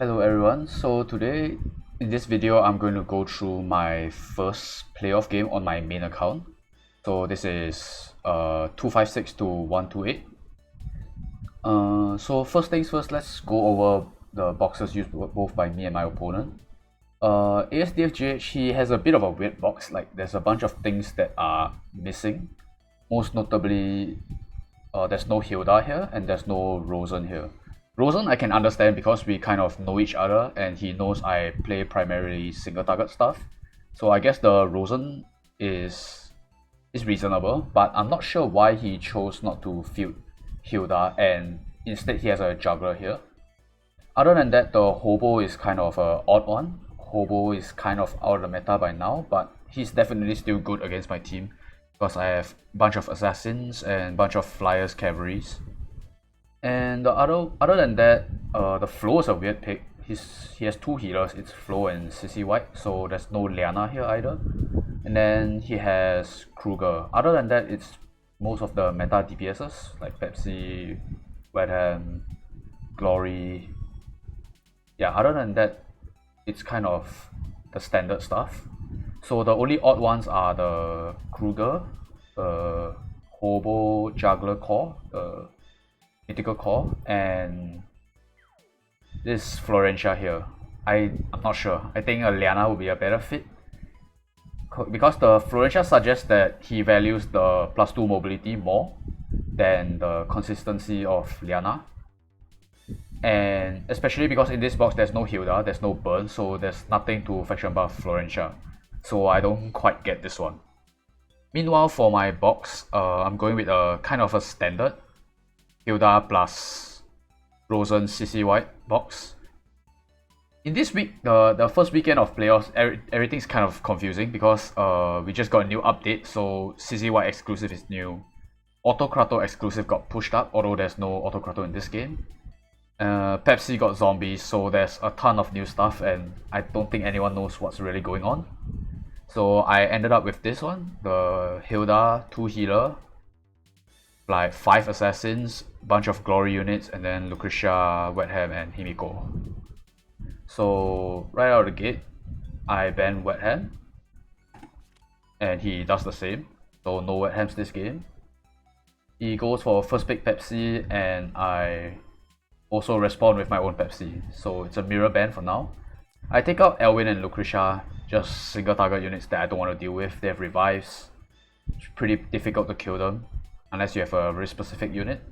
Hello everyone, so today in this video I'm going to go through my first playoff game on my main account. So this is 256 to 128. So first things first, let's go over the boxes used both by me and my opponent. ASDFGH, he has a bit of a weird box, like there's a bunch of things that are missing. Most notably, there's no Hilda here and there's no Rosen here. Rosen I can understand because we kind of know each other and he knows I play primarily single target stuff. So I guess the Rosen is reasonable, but I'm not sure why he chose not to field Hilda and instead he has a juggler here. Other than that, the Hobo is kind of a odd one. Hobo is kind of out of the meta by now, but he's definitely still good against my team because I have a bunch of assassins and a bunch of flyers cavalries. And the other than that, the Flo is a weird pick. He has two healers, it's Flo and Sissy White, so there's no Liana here either. And then he has Kruger. Other than that, it's most of the meta DPSs like Pepsi, Wedham, Glory. Yeah, other than that, it's kind of the standard stuff. So the only odd ones are the Kruger, Hobo, Juggler Core, Mythical Core, and this Florentia here. I'm not sure. I think a Liana would be a better fit because the Florentia suggests that he values the +2 mobility more than the consistency of Liana. And especially because in this box there's no Hilda, there's no burn, so there's nothing to faction buff Florentia. So I don't quite get this one. Meanwhile, for my box, I'm going with a kind of a standard Hilda plus Rosen CC White box. In this week, the first weekend of playoffs, everything's kind of confusing because we just got a new update, so CC White exclusive is new. Autocrato exclusive got pushed up, although there's no Autocrato in this game. Pepsi got zombies, so there's a ton of new stuff and I don't think anyone knows what's really going on. So I ended up with this one, the Hilda 2 healer, like 5 assassins, bunch of glory units, and then Lucretia, Wetham, and Himiko. So right out of the gate, I ban Wetham, and he does the same, so no Wethams this game. He goes for first pick Pepsi, and I also respond with my own Pepsi, so it's a mirror ban for now. I take out Elwin and Lucretia, just single target units that I don't want to deal with. They have revives, it's pretty difficult to kill them unless you have a very specific unit.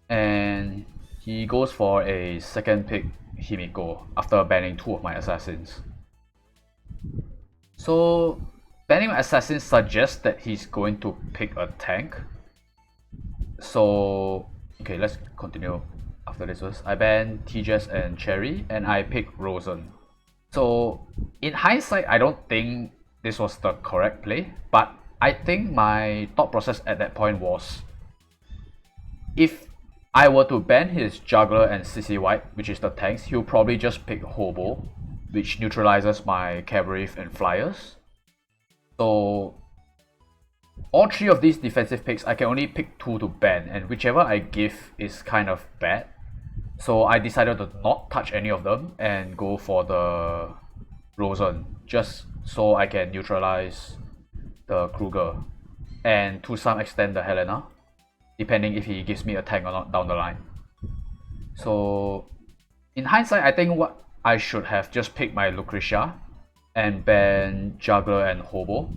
And he goes for a second pick Himiko after banning 2 of my assassins. So banning my assassins suggests that he's going to pick a tank. So okay, let's continue after this first. I ban Tejas and Cherry and I pick Rosen. So in hindsight, I don't think this was the correct play, but I think my thought process at that point was, if I were to ban his Juggler and CC White, which is the tanks, he'll probably just pick Hobo, which neutralizes my Cavalry and Flyers. So all 3 of these defensive picks, I can only pick 2 to ban, and whichever I give is kind of bad. So I decided to not touch any of them and go for the Rosen, just so I can neutralize the Kruger and to some extent the Helena, depending if he gives me a tank or not down the line. So in hindsight, I think what I should have just picked my Lucretia and ban Juggler and Hobo,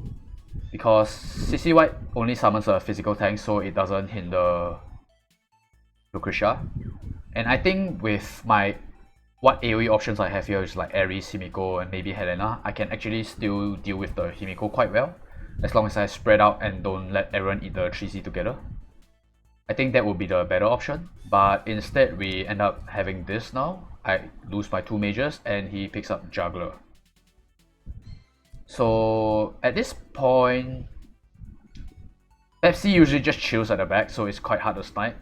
because CC White only summons a physical tank, so it doesn't hinder Lucretia. And I think with what AoE options I have here is like Ares, Himiko, and maybe Helena, I can actually still deal with the Himiko quite well, as long as I spread out and don't let everyone eat the 3C together. I think that would be the better option, but instead we end up having this now. I lose my 2 mages and he picks up Juggler. So at this point, Pepsi usually just chills at the back, so it's quite hard to snipe.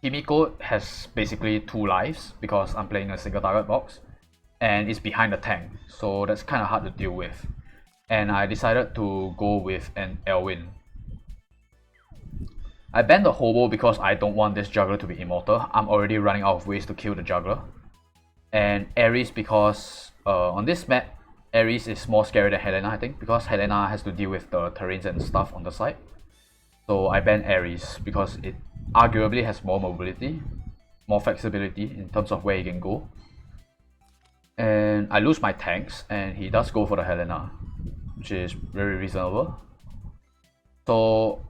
Himiko has basically 2 lives because I'm playing a single target box, and it's behind the tank, so that's kind of hard to deal with. And I decided to go with an Elwin. I banned the Hobo because I don't want this juggler to be immortal. I'm already running out of ways to kill the juggler. And Ares because on this map, Ares is more scary than Helena, I think, because Helena has to deal with the terrains and stuff on the side. So I banned Ares because it arguably has more mobility, more flexibility in terms of where he can go. And I lose my tanks, and he does go for the Helena, which is very reasonable. So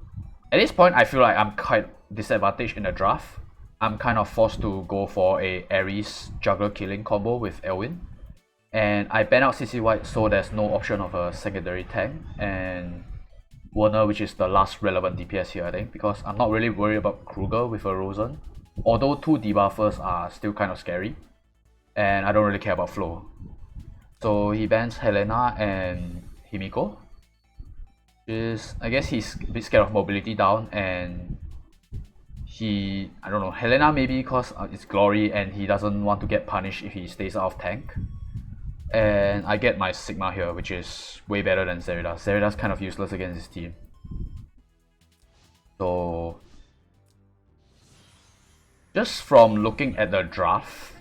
at this point, I feel like I'm quite disadvantaged in the draft. I'm kind of forced to go for a Ares juggler killing combo with Elwyn. And I ban out CC White so there's no option of a secondary tank, and Werner, which is the last relevant DPS here, I think, because I'm not really worried about Kruger with a Rosen. Although 2 debuffers are still kind of scary, and I don't really care about flow. So he bans Helena and Himiko. I guess he's a bit scared of mobility down, and I don't know, Helena maybe because it's glory and he doesn't want to get punished if he stays out of tank. And I get my Sigma here, which is way better than Zeridas. Zeridas kind of useless against his team. So just from looking at the draft,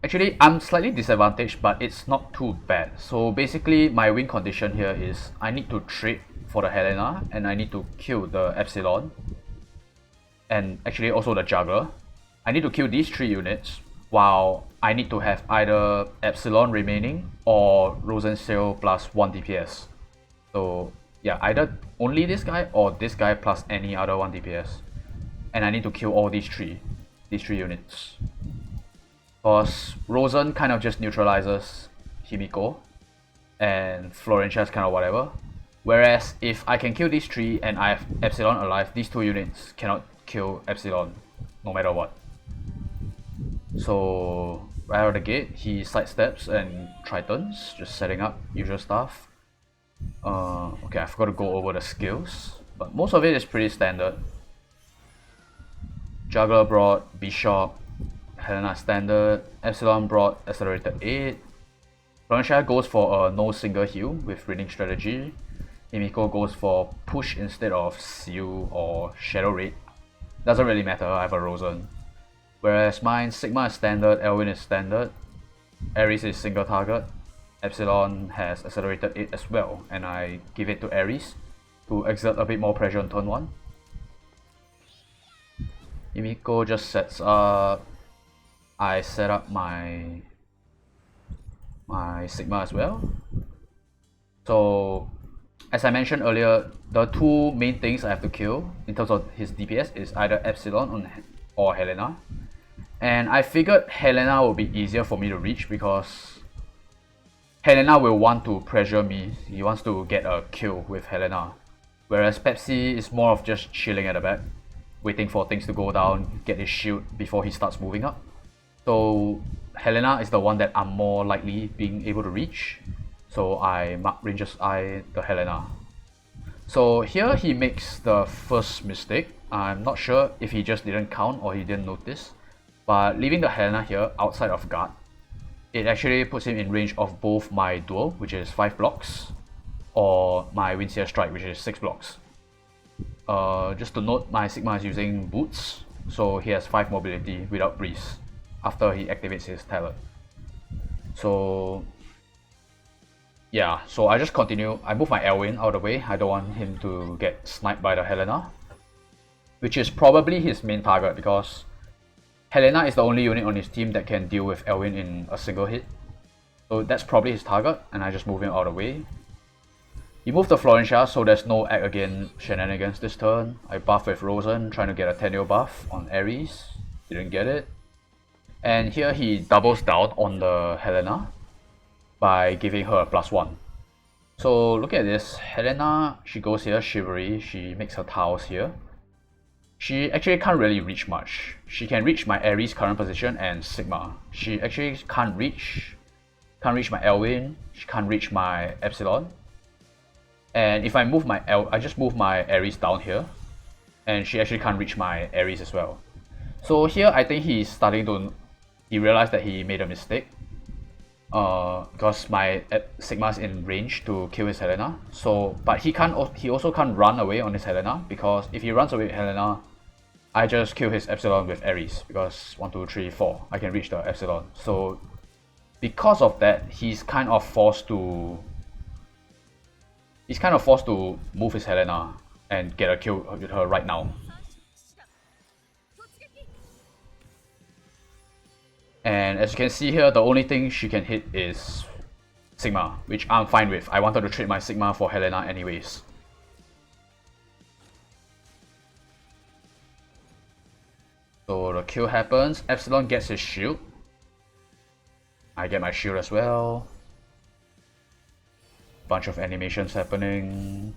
actually I'm slightly disadvantaged, but it's not too bad. So basically my win condition here is I need to trade for the Helena, and I need to kill the Epsilon, and actually also the juggler. I need to kill these 3 units, while I need to have either Epsilon remaining or Rosensail plus 1 DPS. So yeah, either only this guy or this guy plus any other 1 DPS. And I need to kill all these three units. Because Rosen kind of just neutralizes Himiko, and Florencia is kind of whatever. Whereas if I can kill these 3 and I have Epsilon alive, these 2 units cannot kill Epsilon no matter what. So right out of the gate, he sidesteps and Tritons, just setting up usual stuff. Okay, I forgot to go over the skills, but most of it is pretty standard. Juggler brought Bishop, Helena standard, Epsilon brought Accelerated 8. Florencia goes for a no single heal with Reading strategy. Himiko goes for push instead of seal or Shadow Raid. Doesn't really matter, I have a Rosen. Whereas mine, Sigma is standard, Elwyn is standard, Ares is single target, Epsilon has Accelerated 8 as well, and I give it to Ares to exert a bit more pressure on turn 1. Himiko just sets up, I set up my Sigma as well. So as I mentioned earlier, the 2 main things I have to kill in terms of his DPS is either Epsilon or Helena. And I figured Helena will be easier for me to reach because Helena will want to pressure me. He wants to get a kill with Helena. Whereas Pepsi is more of just chilling at the back, waiting for things to go down, get his shield before he starts moving up. So Helena is the one that I'm more likely being able to reach. So I mark Ranger's Eye the Helena. So here he makes the first mistake. I'm not sure if he just didn't count or he didn't notice. But leaving the Helena here outside of guard, it actually puts him in range of both my duel, which is 5 blocks, or my Windseer Strike, which is 6 blocks. Just to note, my Sigma is using boots, so he has 5 mobility without breeze after he activates his talent. So yeah, so I just continue. I move my Elwyn out of the way. I don't want him to get sniped by the Helena, which is probably his main target because Helena is the only unit on his team that can deal with Elwyn in a single hit. So that's probably his target, and I just move him out of the way. He moved the Florencia, so there's no Act Again shenanigans this turn. I buff with Rosen, trying to get a Tenio buff on Ares. Didn't get it. And here he doubles down on the Helena by giving her a +1. So look at this. Helena, she goes here, Chivalry, she makes her tiles here. She actually can't really reach much. She can reach my Ares current position and Sigma. She actually can't reach my Elwyn, she can't reach my Epsilon. And if I move I just move my Ares down here, and she actually can't reach my Ares as well. So here I think he realized that he made a mistake. because my Sigma's in range to kill his Helena. So, but he also can't run away on his Helena, because if he runs away with Helena, I just kill his Epsilon with Ares, because 1, 2, 3, 4, I can reach the Epsilon. So because of that, he's kind of forced to move his Helena and get a kill with her right now. And as you can see here, the only thing she can hit is Sigma, which I'm fine with. I wanted to trade my Sigma for Helena anyways. So the kill happens, Epsilon gets his shield. I get my shield as well. Bunch of animations happening.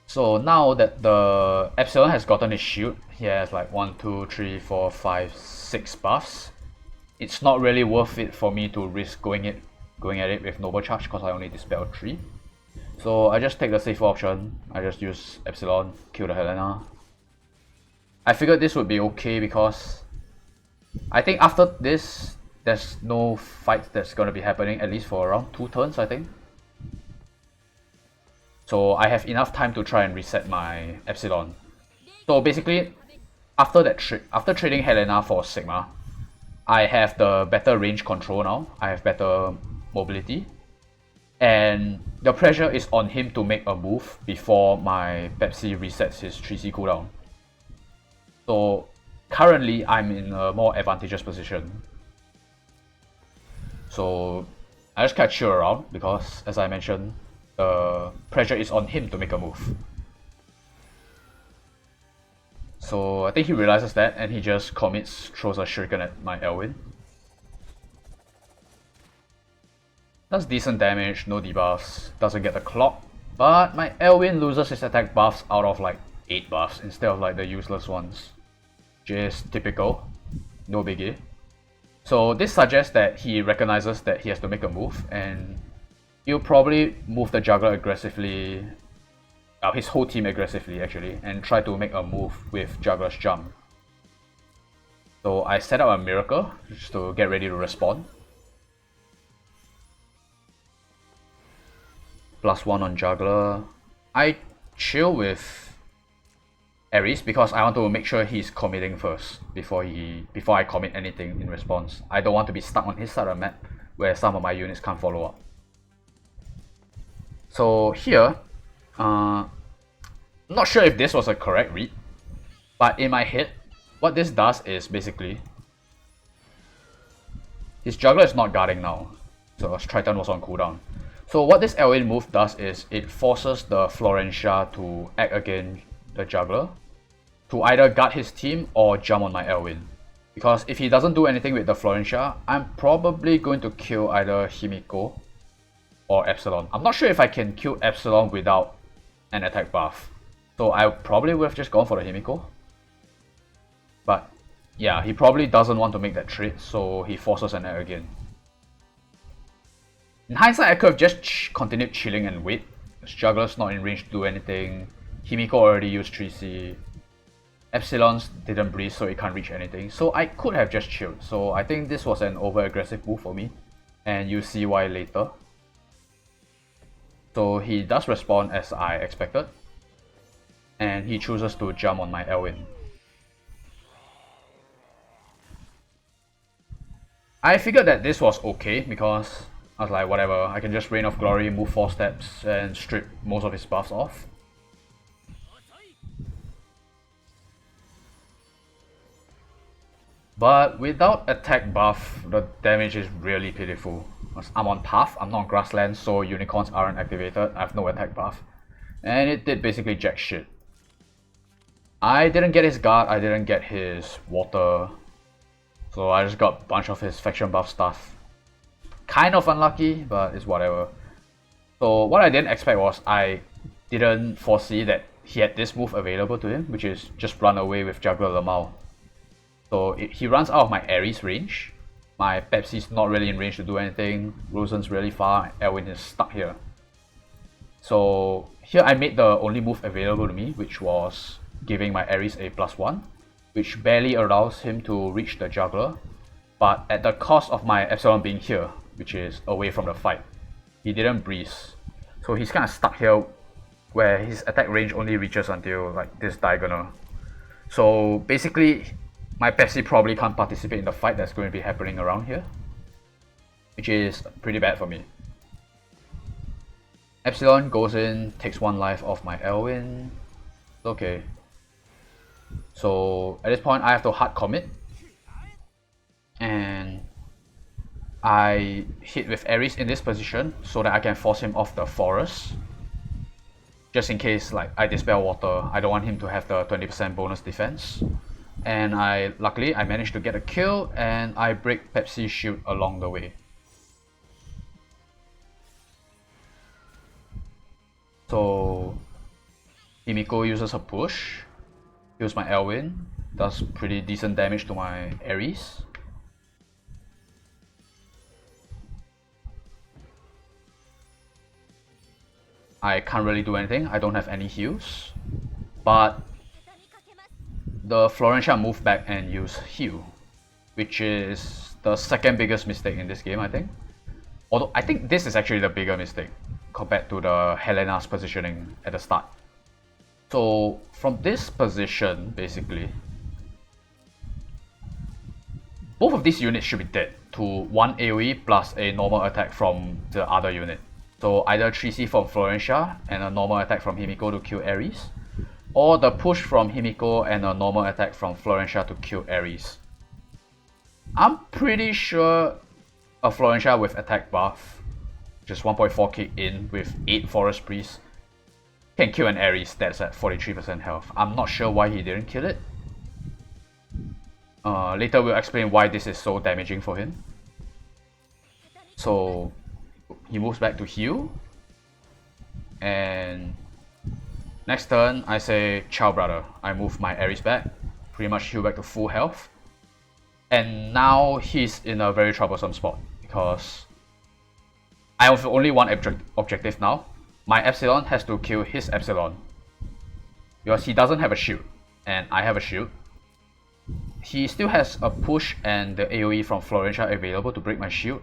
So now that the Epsilon has gotten his shield, he has like 1, 2, 3, 4, 5, 6 buffs. It's not really worth it for me to risk going at it with Noble Charge, because I only dispel 3. So I just take the safer option. I just use Epsilon, kill the Helena. I figured this would be okay because I think after this, there's no fight that's gonna be happening, at least for around 2 turns, I think. So I have enough time to try and reset my Epsilon. So basically, after trading Helena for Sigma, I have the better range control now. I have better mobility. And the pressure is on him to make a move before my Pepsi resets his 3C cooldown. So currently I'm in a more advantageous position. So I just can't chill around because, as I mentioned, the pressure is on him to make a move. So I think he realizes that and he just commits, throws a shuriken at my Elwyn. Does decent damage, no debuffs, doesn't get the clock, but my Elwyn loses his attack buffs out of like 8 buffs instead of like the useless ones. Just typical, no biggie. So this suggests that he recognizes that he has to make a move, and he'll probably move the juggler aggressively, his whole team aggressively actually, and try to make a move with juggler's jump. So I set up a miracle just to get ready to respond. +1 on juggler. I chill with Ares because I want to make sure he's committing first before I commit anything in response. I don't want to be stuck on his side of the map where some of my units can't follow up. So here, not sure if this was a correct read, but in my head, what this does is basically his juggler is not guarding now, so his Triton was on cooldown. So what this Elwyn move does is it forces the Florentia to act against the juggler to either guard his team or jump on my Elwyn. Because if he doesn't do anything with the Florentia, I'm probably going to kill either Himiko or Epsilon. I'm not sure if I can kill Epsilon without an attack buff. So I probably would have just gone for the Himiko. But yeah, he probably doesn't want to make that trade, so he forces an act again. In hindsight, I could have just continued chilling and wait. Juggler's not in range to do anything. Himiko already used 3C. Epsilon's didn't breathe, so it can't reach anything. So I could have just chilled. So I think this was an over-aggressive move for me. And you'll see why later. So he does respond as I expected. And he chooses to jump on my Elwyn. I figured that this was okay because I was like, whatever, I can just Reign of Glory, move 4 steps, and strip most of his buffs off. But without attack buff, the damage is really pitiful. I'm on path, I'm not on grassland, so unicorns aren't activated, I have no attack buff. And it did basically jack shit. I didn't get his guard, I didn't get his water. So I just got a bunch of his faction buff stuff. Kind of unlucky, but it's whatever. So what I didn't expect was I didn't foresee that he had this move available to him, which is just run away with Juggler Lamau. So he runs out of my Ares range. My Pepsi's not really in range to do anything. Rosen's really far. Elwyn is stuck here. So here I made the only move available to me, which was giving my Ares a +1. which barely allows him to reach the juggler, but at the cost of my Epsilon being here, which is away from the fight. He didn't breeze, so he's kind of stuck here where his attack range only reaches until like this diagonal. So basically, my Pepsi probably can't participate in the fight that's going to be happening around here, which is pretty bad for me. Epsilon goes in, takes 1 life off my Elwyn. Okay. So at this point I have to hard commit. And I hit with Ares in this position so that I can force him off the forest. Just in case like I dispel water, I don't want him to have the 20% bonus defense. And luckily I managed to get a kill and I break Pepsi's shield along the way. So Himiko uses a push, kills my Elwyn, does pretty decent damage to my Ares. I can't really do anything, I don't have any heals, but the Florentia moved back and used heal, which is the second biggest mistake in this game, I think. Although I think this is actually the bigger mistake compared to the Helena's positioning at the start. So from this position, basically, both of these units should be dead to 1 AoE plus a normal attack from the other unit. So either 3C from Florentia and a normal attack from Himiko to kill Ares, or the push from Himiko and a normal attack from Florentia to kill Ares. I'm pretty sure a Florentia with attack buff, just 1.4k in with 8 Forest Priests, can kill an Ares that's at 43% health. I'm not sure why he didn't kill it. Later we'll explain why this is so damaging for him. So he moves back to heal, and next turn I say ciao brother. I move my Ares back, pretty much heal back to full health, and now he's in a very troublesome spot because I have only one objective now. My Epsilon has to kill his Epsilon because he doesn't have a shield and I have a shield. He still has a push and the AoE from Florentia available to break my shield,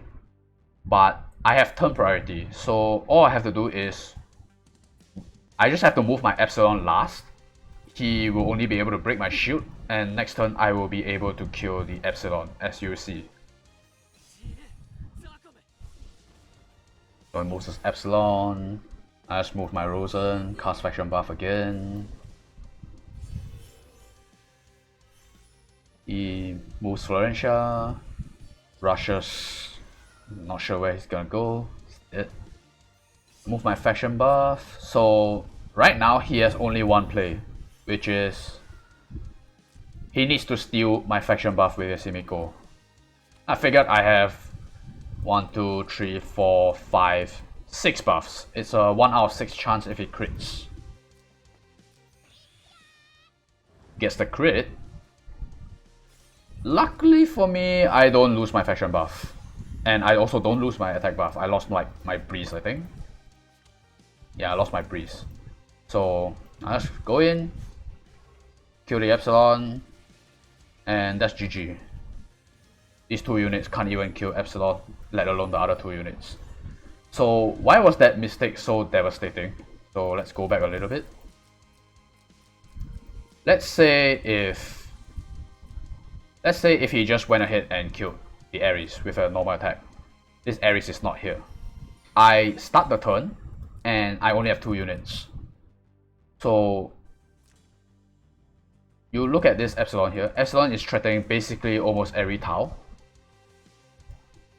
but I have turn priority, so all I have to do is I just have to move my Epsilon last. He will only be able to break my shield, and next turn I will be able to kill the Epsilon, as you see. So I move this Epsilon, I just move my Rosen, cast faction buff again. He moves Florentia, rushes, not sure where he's gonna go, he's dead. Move my faction buff, so right now he has only one play, which is he needs to steal my faction buff with his Himiko. I figured I have 1, 2, 3, 4, 5, 6 buffs. It's a 1 out of 6 chance if he crits. Gets the crit. Luckily for me, I don't lose my faction buff. And I also don't lose my attack buff. I lost like my breeze, I think. Yeah, I lost my breeze. So I just go in, kill the Epsilon, and that's GG. These 2 units can't even kill Epsilon, let alone the other 2 units. So why was that mistake so devastating? So let's go back a little bit. Let's say if he just went ahead and killed the Ares with a normal attack. This Ares is not here. I start the turn and I only have 2 units. So you look at this Epsilon here. Epsilon is threatening basically almost every tile.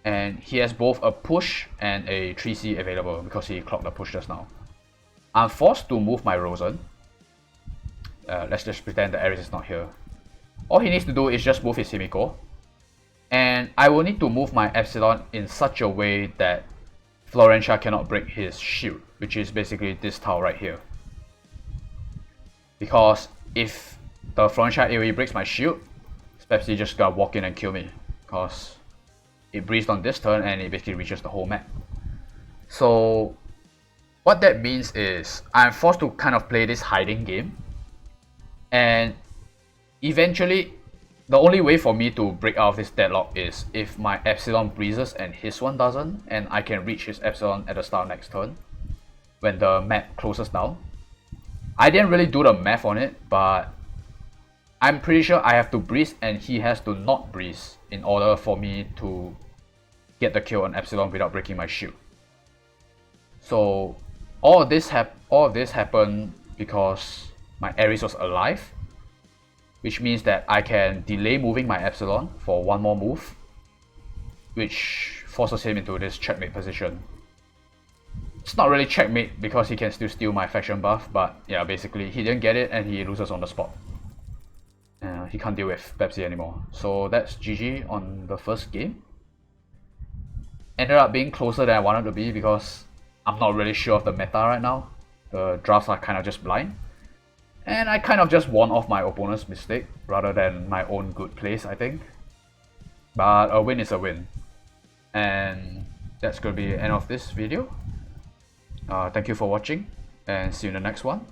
And he has both a push and a 3C available because he clocked the push just now. I'm forced to move my Rosen. Let's just pretend the Ares is not here. All he needs to do is just move his Himiko. And I will need to move my Epsilon in such a way that Florentia cannot break his shield, which is basically this tile right here. Because if the Florentia AoE breaks my shield, Pepsi just gotta walk in and kill me. Because it breezed on this turn and it basically reaches the whole map. So what that means is I'm forced to kind of play this hiding game. And eventually, the only way for me to break out of this deadlock is if my Epsilon breezes and his one doesn't, and I can reach his Epsilon at the start of next turn when the map closes down. I didn't really do the math on it, but I'm pretty sure I have to breeze and he has to not breeze in order for me to get the kill on Epsilon without breaking my shield. So all of this happened because my Ares was alive, which means that I can delay moving my Epsilon for one more move, which forces him into this checkmate position. It's not really checkmate because he can still steal my faction buff, but yeah, basically he didn't get it and he loses on the spot. He can't deal with Pepsi anymore. So that's GG on the first game. Ended up being closer than I wanted to be because I'm not really sure of the meta right now. The drafts are kind of just blind. And I kind of just won off my opponent's mistake rather than my own good plays, I think. But a win is a win. And that's going to be the end of this video. Thank you for watching and see you in the next one.